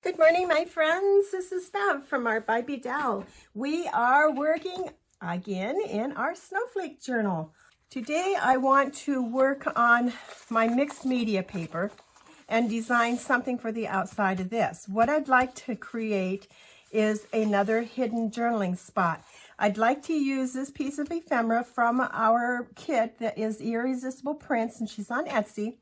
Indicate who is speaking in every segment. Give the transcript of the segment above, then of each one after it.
Speaker 1: Good morning, my friends. This is Bev from Art by Bedell. We are working again in our Snowflake Journal. Today I want to work on my mixed media paper and design something for the outside of this. What I'd like to create is another hidden journaling spot. I'd like to use this piece of ephemera from our kit that is Irresistible Prints, and she's on Etsy.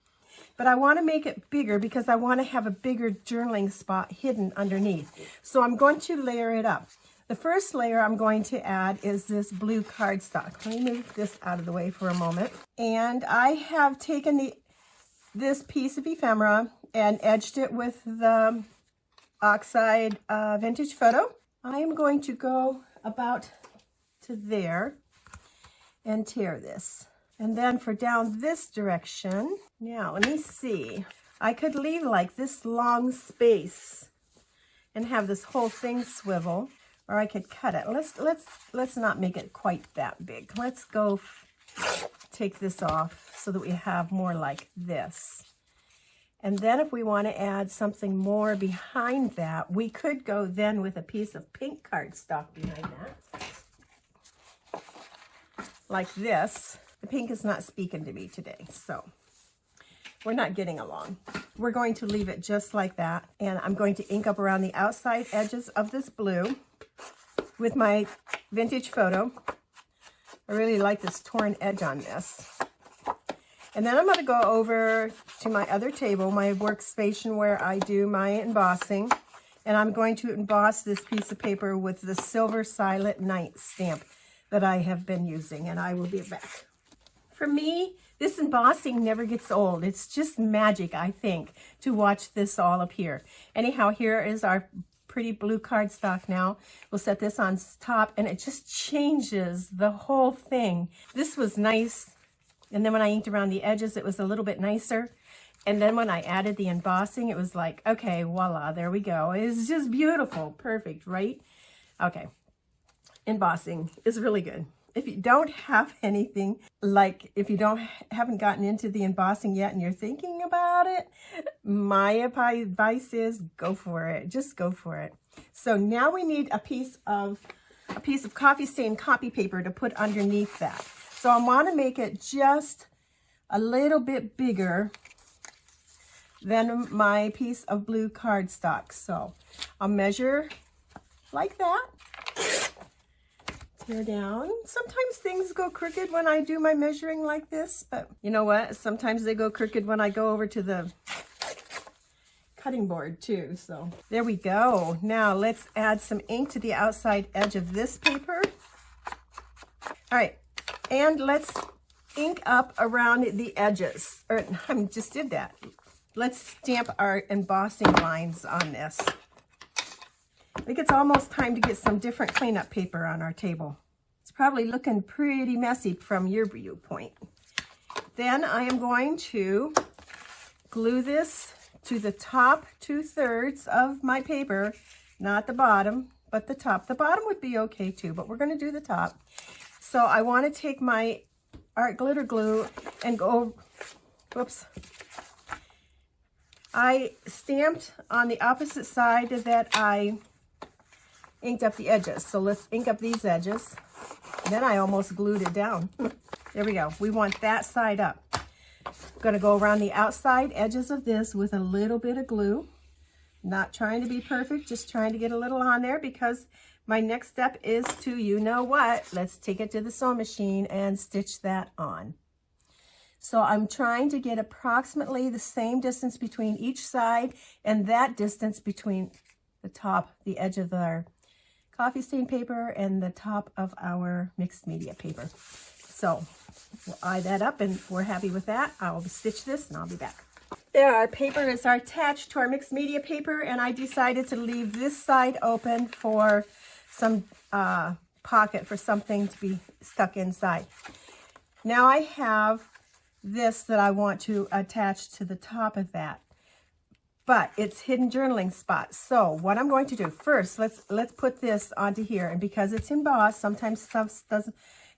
Speaker 1: But I want to make it bigger because I want to have a bigger journaling spot hidden underneath. So I'm going to layer it up. The first layer I'm going to add is this blue cardstock. Let me move this out of the way for a moment. And I have taken this piece of ephemera and edged it with the oxide vintage photo. I am going to go about to there and tear this. And then for down this direction, now let me see. I could leave like this long space and have this whole thing swivel, or I could cut it. Let's not make it quite that big. Let's go take this off so that we have more like this. And then if we want to add something more behind that, we could go then with a piece of pink cardstock behind that, like this. The pink is not speaking to me today, so we're not getting along. We're going to leave it just like that, and I'm going to ink up around the outside edges of this blue with my vintage photo. I really like this torn edge on this. And then I'm going to go over to my other table, my workstation where I do my embossing, and I'm going to emboss this piece of paper with the Silver Silent Night stamp that I have been using, and I will be back. For me, this embossing never gets old. It's just magic, I think, to watch this all appear. Anyhow, here is our pretty blue cardstock now. We'll set this on top, and it just changes the whole thing. This was nice, and then when I inked around the edges, it was a little bit nicer. And then when I added the embossing, it was like, okay, voila, there we go. It's just beautiful, perfect, right? Okay, embossing is really good. If you don't have anything, like if you haven't gotten into the embossing yet and you're thinking about it, my advice is go for it. Just go for it. So now we need a piece of coffee stain copy paper to put underneath that. So I want to make it just a little bit bigger than my piece of blue cardstock. So I'll measure like that. Tear down. Sometimes things go crooked when I do my measuring like this, but you know what? Sometimes they go crooked when I go over to the cutting board too. So there we go. Now let's add some ink to the outside edge of this paper. All right, and let's ink up around the edges. Or I just did that. Let's stamp our embossing lines on this. I think it's almost time to get some different cleanup paper on our table. It's probably looking pretty messy from your viewpoint. Then I am going to glue this to the top 2/3 of my paper, not the bottom, but the top. The bottom would be okay too, but we're going to do the top. So I want to take my art glitter glue and go, whoops. I stamped on the opposite side that I inked up the edges. So let's ink up these edges. Then I almost glued it down. There we go. We want that side up. I'm going to go around the outside edges of this with a little bit of glue. Not trying to be perfect, just trying to get a little on there because my next step is to, you know what, let's take it to the sewing machine and stitch that on. So I'm trying to get approximately the same distance between each side and that distance between the top, the edge of our coffee stain paper and the top of our mixed media paper. So we'll eye that up, and if we're happy with that, I'll stitch this and I'll be back. There, our paper is attached to our mixed media paper, and I decided to leave this side open for some pocket for something to be stuck inside. Now I have this that I want to attach to the top of that, but it's hidden journaling spot. So what I'm going to do first, let's put this onto here, and because it's embossed, sometimes stuff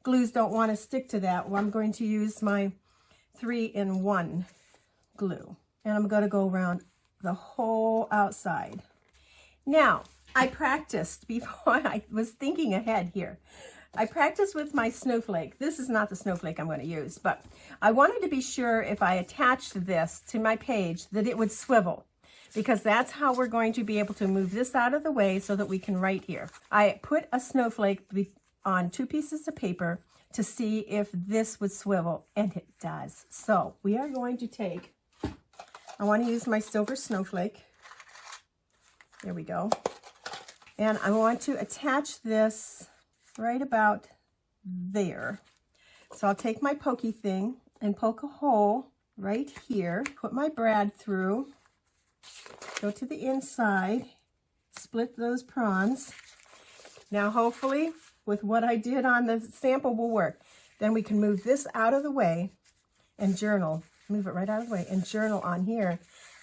Speaker 1: glues don't want to stick to that. Well, I'm going to use my 3-in-1 glue, and I'm going to go around the whole outside. Now, I practiced before. I was thinking ahead here. I practiced with my snowflake. This is not the snowflake I'm going to use, but I wanted to be sure if I attached this to my page that it would swivel, because that's how we're going to be able to move this out of the way so that we can write here. I put a snowflake on 2 pieces of paper to see if this would swivel, and it does. So we are going to take, I want to use my silver snowflake. There we go. And I want to attach this right about there. So I'll take my pokey thing and poke a hole right here, put my brad through, go to the inside, split those prawns. Now hopefully with what I did on the sample will work. Then we can move this out of the way and journal, move it right out of the way and journal on here,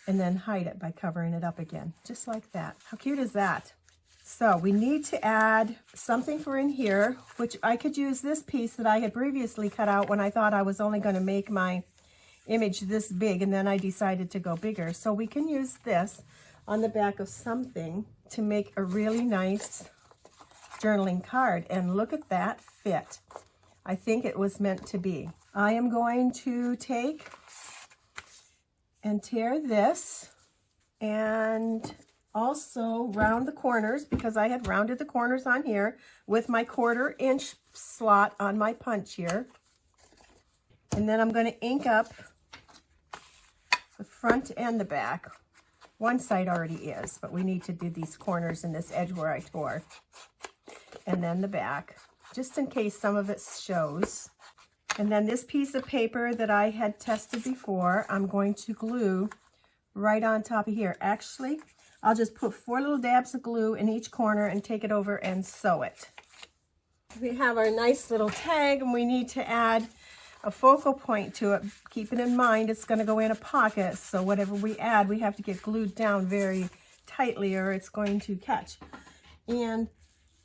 Speaker 1: and then hide it by covering it up again, just like that. How cute is that? So we need to add something for in here, which I could use this piece that I had previously cut out when I thought I was only going to make my image this big, and then I decided to go bigger. So we can use this on the back of something to make a really nice journaling card. And look at that fit. I think it was meant to be. I am going to take and tear this and also round the corners, because I had rounded the corners on here with my 1/4 inch slot on my punch here. And then I'm going to ink up the front and the back. One side already is, but we need to do these corners and this edge where I tore. And then the back, just in case some of it shows. And then this piece of paper that I had tested before, I'm going to glue right on top of here. Actually, I'll just put 4 little dabs of glue in each corner and take it over and sew it. We have our nice little tag, and we need to add a focal point to it. Keeping in mind it's going to go in a pocket, so whatever we add, we have to get glued down very tightly or it's going to catch. And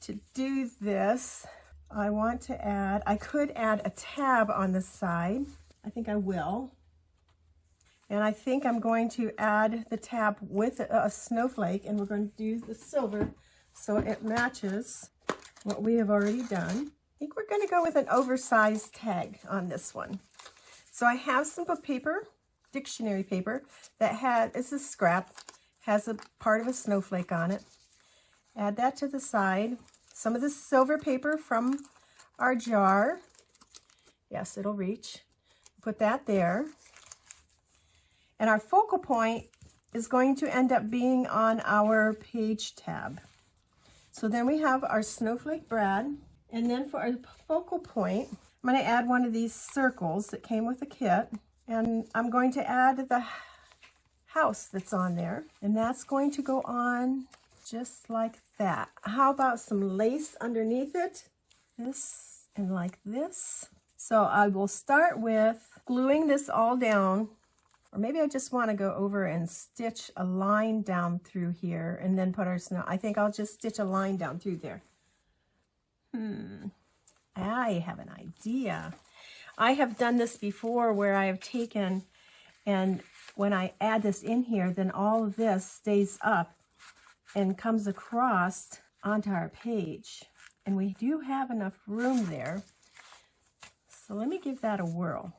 Speaker 1: to do this, I want to add, I could add a tab on the side. I think I will. And I think I'm going to add the tab with a snowflake, and we're going to do the silver so it matches what we have already done. I think we're going to go with an oversized tag on this one. So I have some paper, dictionary paper, that it's a scrap, has a part of a snowflake on it. Add that to the side. Some of the silver paper from our jar. Yes, it'll reach. Put that there. And our focal point is going to end up being on our page tab. So then we have our snowflake brad. And then for our focal point, I'm going to add one of these circles that came with the kit. And I'm going to add the house that's on there. And that's going to go on just like that. How about some lace underneath it? This and like this. So I will start with gluing this all down. Or maybe I just want to go over and stitch a line down through here and then put our snow. I think I'll just stitch a line down through there. I have an idea. I have done this before where I have taken, and when I add this in here, then all of this stays up and comes across onto our page. And we do have enough room there. So let me give that a whirl.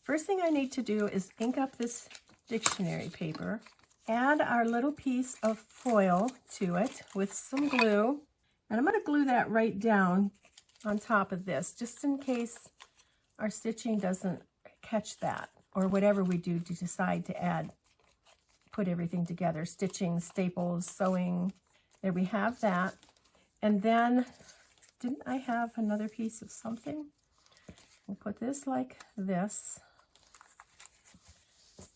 Speaker 1: First thing I need to do is ink up this dictionary paper, add our little piece of foil to it with some glue, and I'm going to glue that right down on top of this, just in case our stitching doesn't catch that, or whatever we do to decide to add, put everything together, stitching, staples, sewing. There we have that. And then, didn't I have another piece of something? We'll put this like this.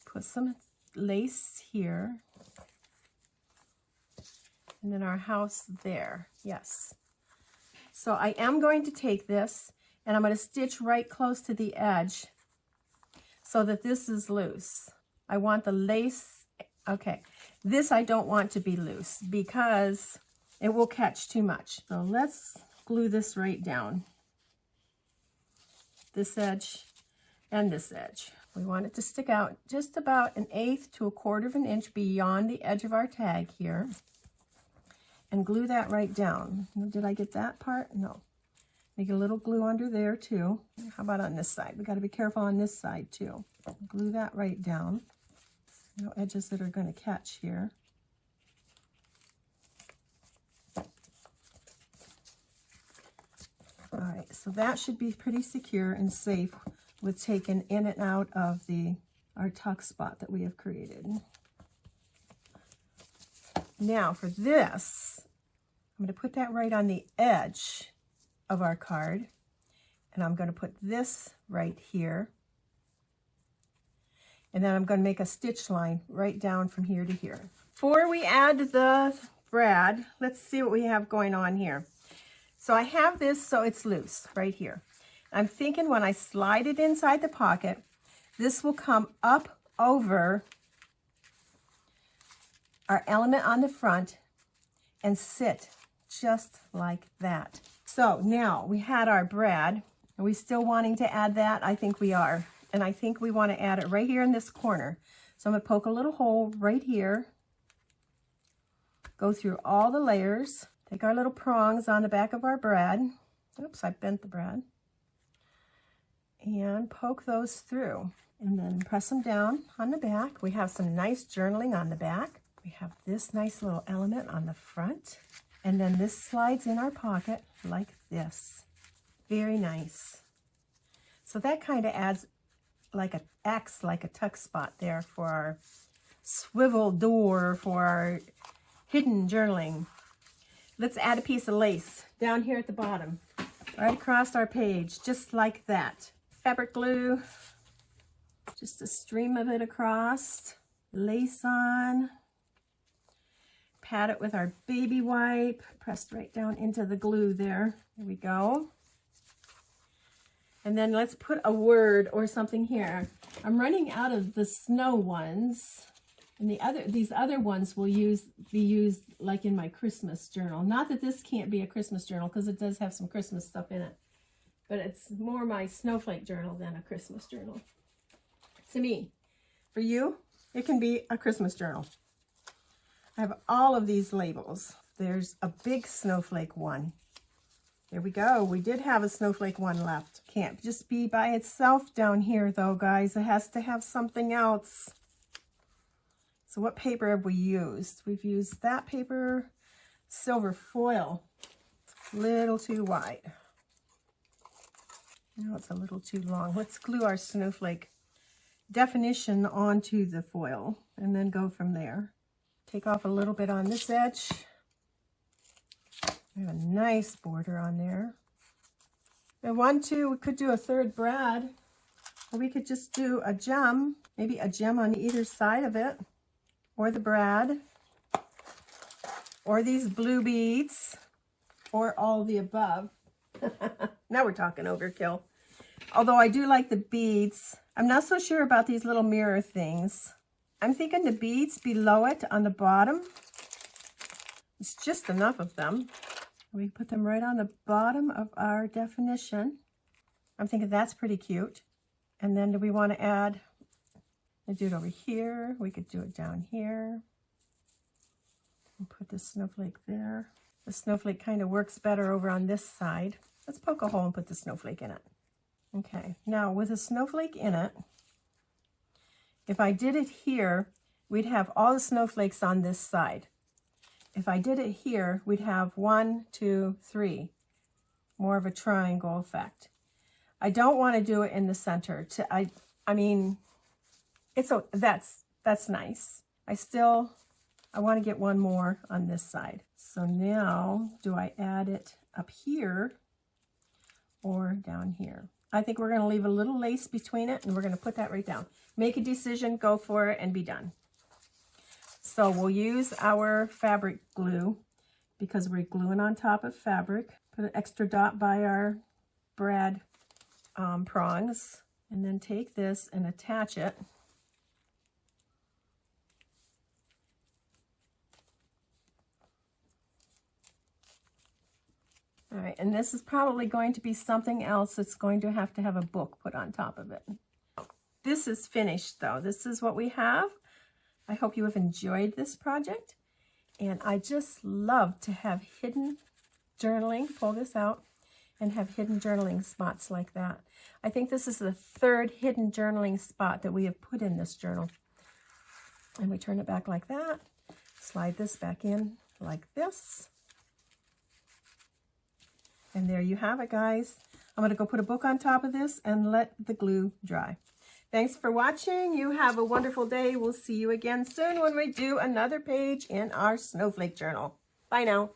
Speaker 1: Put some lace here. And then our house there. Yes. So I am going to take this and I'm going to stitch right close to the edge so that this is loose. I want the lace. Okay. This I don't want to be loose because it will catch too much. So let's glue this right down. This edge and this edge. We want it to stick out just about 1/8 to 1/4 of an inch beyond the edge of our tag here. and glue that right down. Did I get that part? No. Make a little glue under there too. How about on this side? We got to be careful on this side too. Glue that right down. No edges that are going to catch here. All right, so that should be pretty secure and safe with taking in and out of our tuck spot that we have created. Now for this, I'm going to put that right on the edge of our card, and I'm going to put this right here, and then I'm going to make a stitch line right down from here to here. Before we add the brad, let's see what we have going on here. So I have this so it's loose right here. I'm thinking when I slide it inside the pocket, this will come up over our element on the front and sit just like that. So now we had our brad. Are we still wanting to add that? I think we are. And I think we want to add it right here in this corner. So I'm going to poke a little hole right here. Go through all the layers. Take our little prongs on the back of our brad. Oops, I bent the brad. And poke those through. And then press them down on the back. We have some nice journaling on the back. We have this nice little element on the front. And then this slides in our pocket like this. Very nice. So that kind of adds like a X, like a tuck spot there for our swivel door, for our hidden journaling. Let's add a piece of lace down here at the bottom, right across our page, just like that. Fabric glue, just a stream of it across, lace on. Pat it with our baby wipe, pressed right down into the glue there. There we go. And then let's put a word or something here. I'm running out of the snow ones, and these other ones will be used like in my Christmas journal. Not that this can't be a Christmas journal, because it does have some Christmas stuff in it, but it's more my snowflake journal than a Christmas journal. To me, for you, it can be a Christmas journal. I have all of these labels. There's a big snowflake one. There we go. We did have a snowflake one left. Can't just be by itself down here though, guys. It has to have something else. So what paper have we used? We've used that paper, silver foil. It's a little too wide. Now it's a little too long. Let's glue our snowflake definition onto the foil and then go from there. Take off a little bit on this edge. We have a nice border on there. We could do a third brad, or we could just do a gem, maybe a gem on either side of it, or the brad, or these blue beads, or all the above. Now we're talking overkill. Although I do like the beads. I'm not so sure about these little mirror things. I'm thinking the beads below it on the bottom. It's just enough of them. We put them right on the bottom of our definition. I'm thinking that's pretty cute. And then do we want to add, I do it over here. We could do it down here. And put the snowflake there. The snowflake kind of works better over on this side. Let's poke a hole and put the snowflake in it. Okay, now with a snowflake in it, if I did it here, we'd have all the snowflakes on this side. If I did it here, we'd have 1, 2, 3, more of a triangle effect. I don't want to do it in the center. I mean, that's nice. I want to get one more on this side. So now, do I add it up here or down here? I think we're going to leave a little lace between it, and we're going to put that right down. Make a decision, go for it, and be done. So we'll use our fabric glue because we're gluing on top of fabric. Put an extra dot by our brad prongs, and then take this and attach it. All right, and this is probably going to be something else that's going to have a book put on top of it. This is finished though. This is what we have. I hope you have enjoyed this project, And I just love to have hidden journaling, pull this out, and have hidden journaling spots like that. I think this is the third hidden journaling spot that we have put in this journal. And we turn it back like that, slide this back in like this. And there you have it, guys. I'm gonna go put a book on top of this and let the glue dry. Thanks for watching. You have a wonderful day. We'll see you again soon when we do another page in our Snowflake Journal. Bye now.